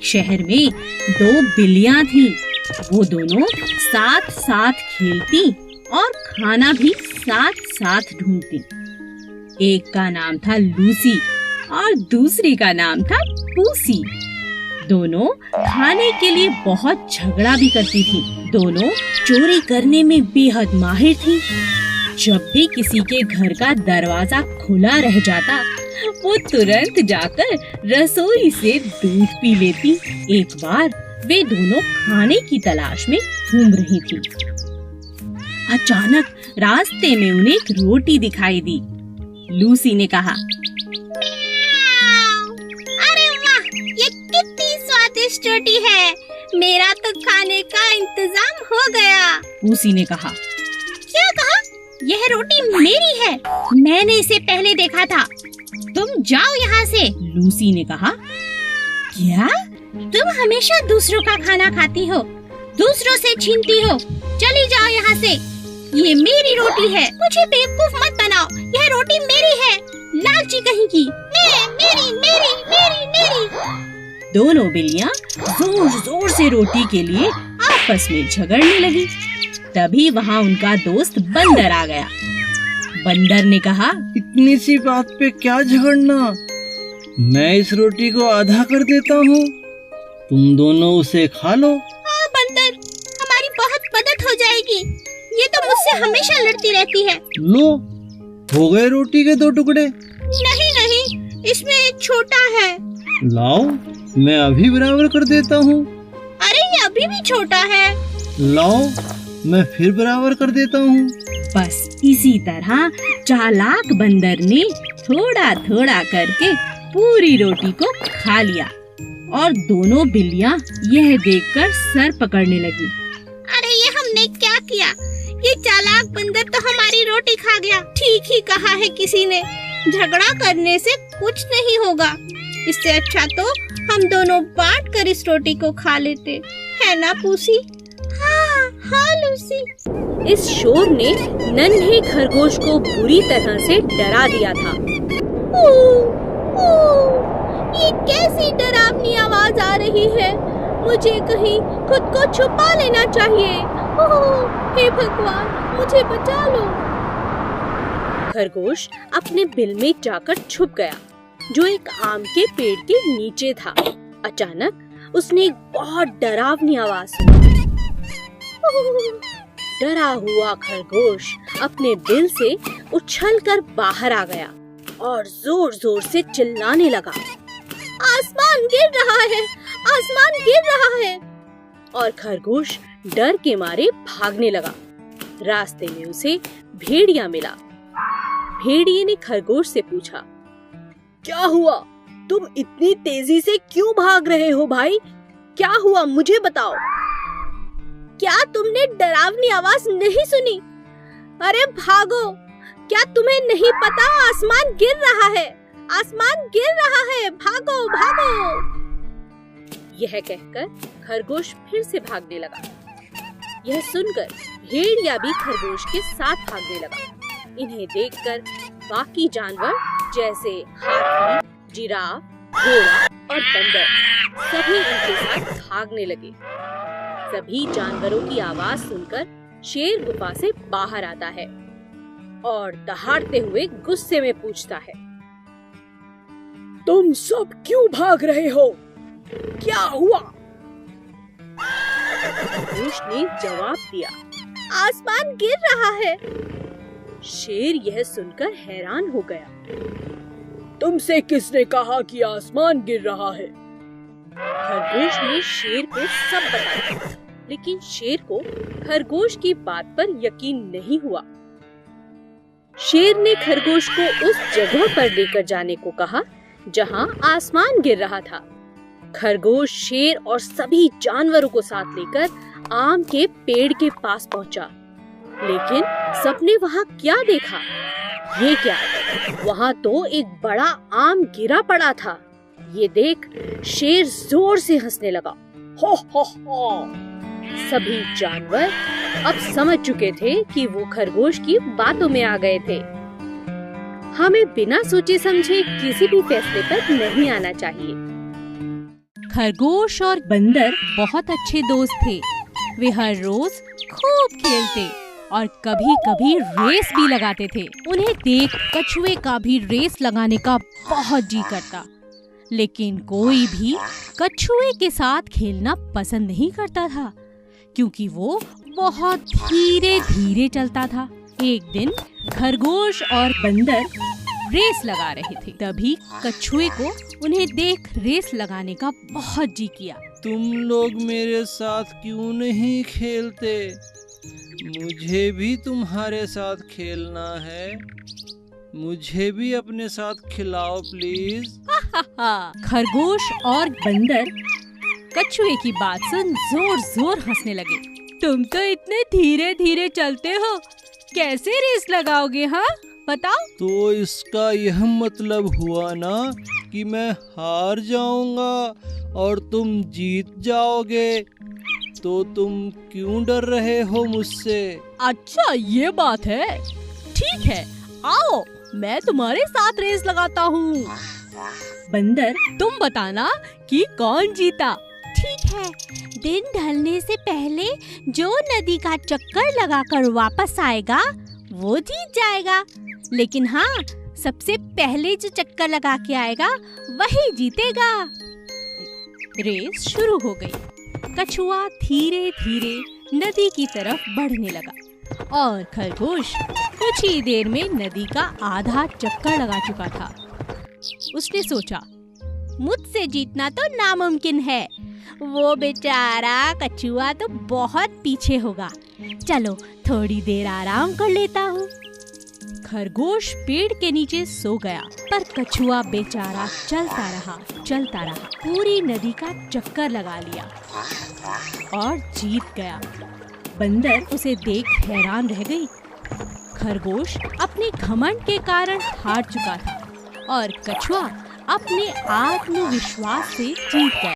एक शहर में 2 बिल्लियां थीं। वो दोनों साथ साथ खेलती और खाना भी साथ साथ ढूंढती। एक का नाम था लूसी और दूसरी का नाम था पूसी। दोनों खाने के लिए बहुत झगड़ा भी करती थी। दोनों चोरी करने में बेहद माहिर थी। जब भी किसी के घर का दरवाजा खुला रह जाता, वो तुरंत जाकर रसोई से दूध पी लेती। एक बार वे दोनों खाने की तलाश में घूम रही थी। अचानक रास्ते में उन्हें एक रोटी दिखाई दी। लूसी ने कहा, अरे वाह, ये कितनी स्वादिष्ट रोटी है। मेरा तो खाने का इंतजाम हो गया। पूसी ने कहा, क्या कहा? यह रोटी मेरी है। मैंने इसे पहले देखा था। तुम जाओ यहाँ से। लूसी ने कहा, क्या? तुम हमेशा दूसरों का खाना खाती हो, दूसरों से छीनती हो। चली जाओ यहाँ से। ये मेरी रोटी है। मुझे बेवकूफ मत बनाओ। यह रोटी मेरी है। लालची कहीं की। मेरी मेरी मेरी मेरी। दोनों बिल्लियां जोर जोर से रोटी के लिए आपस में झगड़ने लगी। तभी वहाँ उनका दोस्त बंदर आ गया। बंदर ने कहा, इतनी सी बात पे क्या झगड़ना, मैं इस रोटी को आधा कर देता हूँ, तुम दोनों उसे खा लो। हाँ बंदर, हमारी बहुत मदद हो जाएगी। ये तो मुझसे हमेशा लड़ती रहती है। लो, हो गए रोटी के 2 टुकड़े। नहीं नहीं, इसमें एक छोटा है। लाओ, मैं अभी बराबर कर देता हूँ। अरे ये अभी भी छोटा है। लाओ, मैं फिर बराबर कर देता हूँ। बस इसी तरह चालाक बंदर ने थोड़ा थोड़ा करके पूरी रोटी को खा लिया और दोनों बिल्लियां यह देखकर सर पकड़ने लगी। अरे ये हमने क्या किया? ये चालाक बंदर तो हमारी रोटी खा गया। ठीक ही कहा है किसी ने, झगड़ा करने से कुछ नहीं होगा। इससे अच्छा तो हम दोनों बांट कर इस रोटी को खा लेते, है ना पूसी? हाँ हाँ लूसी। इस शोर ने नन्हे खरगोश को बुरी तरह से डरा दिया था। ये कैसी डरावनी आवाज आ रही है? मुझे कहीं खुद को छुपा लेना चाहिए। हे भगवान, मुझे बचा लो। खरगोश अपने बिल में जाकर छुप गया, जो एक आम के पेड़ के नीचे था। अचानक उसने एक बहुत डरावनी आवाज सुनी। डरा हुआ खरगोश अपने बिल से उछलकर बाहर आ गया और जोर जोर से चिल्लाने लगा, आसमान गिर रहा है, आसमान गिर रहा है। और खरगोश डर के मारे भागने लगा। रास्ते में उसे भेड़िया मिला। भेड़िए ने खरगोश से पूछा, क्या हुआ? तुम इतनी तेजी से क्यों भाग रहे हो भाई? क्या हुआ, मुझे बताओ। क्या तुमने डरावनी आवाज नहीं सुनी? अरे भागो, क्या तुम्हें नहीं पता आसमान गिर रहा है, आसमान गिर रहा है, भागो भागो। यह कहकर खरगोश फिर से भागने लगा। यह सुनकर भेड़िया भी खरगोश के साथ भागने लगा। इन्हें देखकर बाकी जानवर जैसे हाथी, जिराफ, घोड़ा और बंदर सभी उनके साथ भागने लगे। सभी जानवरों की आवाज सुनकर शेर गुफा से बाहर आता है और दहाड़ते हुए गुस्से में पूछता है, तुम सब क्यों भाग रहे हो? क्या हुआ? खरगोश ने जवाब दिया, आसमान गिर रहा है। शेर यह सुनकर हैरान हो गया। तुमसे किसने कहा कि आसमान गिर रहा है? खरगोश ने शेर को सब बताया, लेकिन शेर को खरगोश की बात पर यकीन नहीं हुआ। शेर ने खरगोश को उस जगह पर लेकर जाने को कहा जहां आसमान गिर रहा था। खरगोश शेर और सभी जानवरों को साथ लेकर आम के पेड़ के पास पहुंचा, लेकिन सबने वहां क्या देखा? ये क्या, वहां तो एक बड़ा आम गिरा पड़ा था। ये देख शेर जोर से हंसने लगा। हो हो हो। सभी जानवर अब समझ चुके थे कि वो खरगोश की बातों में आ गए थे। हमें बिना सोचे समझे किसी भी फैसले पर नहीं आना चाहिए। खरगोश और बंदर बहुत अच्छे दोस्त थे। वे हर रोज खूब खेलते और कभी-कभी रेस भी लगाते थे। उन्हें देख कछुए का भी रेस लगाने का बहुत जी करता, लेकिन कोई भी कछुए के साथ खेलना पसंद नहीं करता था, क्योंकि वो बहुत धीरे-धीरे चलता था। एक दिन खरगोश और बंदर रेस लगा रहे थे। तभी कछुए को उन्हें देख रेस लगाने का बहुत जी किया। तुम लोग मेरे साथ क्यों नहीं खेलते? मुझे भी तुम्हारे साथ खेलना है। मुझे भी अपने साथ खिलाओ प्लीज। खरगोश और बंदर कछुए की बात सुन जोर जोर हंसने लगे। तुम तो इतने धीरे धीरे चलते हो, कैसे रेस लगाओगे? हाँ बताओ। तो इसका यह मतलब हुआ ना कि मैं हार जाऊंगा और तुम जीत जाओगे। तो तुम क्यों डर रहे हो मुझसे? अच्छा ये बात है, ठीक है, आओ मैं तुम्हारे साथ रेस लगाता हूँ। बंदर तुम बताना कि कौन जीता। ठीक है, दिन ढलने से पहले जो नदी का चक्कर लगाकर वापस आएगा वो जीत जाएगा। लेकिन हाँ, सबसे पहले जो चक्कर लगा के आएगा वही जीतेगा। रेस शुरू हो गई। कछुआ धीरे धीरे नदी की तरफ बढ़ने लगा और खरगोश कुछ ही देर में नदी का आधा चक्कर लगा चुका था। उसने सोचा, मुझसे जीतना तो नामुमकिन है, वो बेचारा कछुआ तो बहुत पीछे होगा। चलो थोड़ी देर आराम कर लेता हूँ। खरगोश पेड़ के नीचे सो गया, पर कछुआ बेचारा चलता रहा, पूरी नदी का चक्कर लगा लिया और जीत गया। बंदर उसे देख हैरान रह गई। खरगोश अपने घमंड के कारण हार चुका था और कछुआ अपने आत्मविश्वास से जीत गया।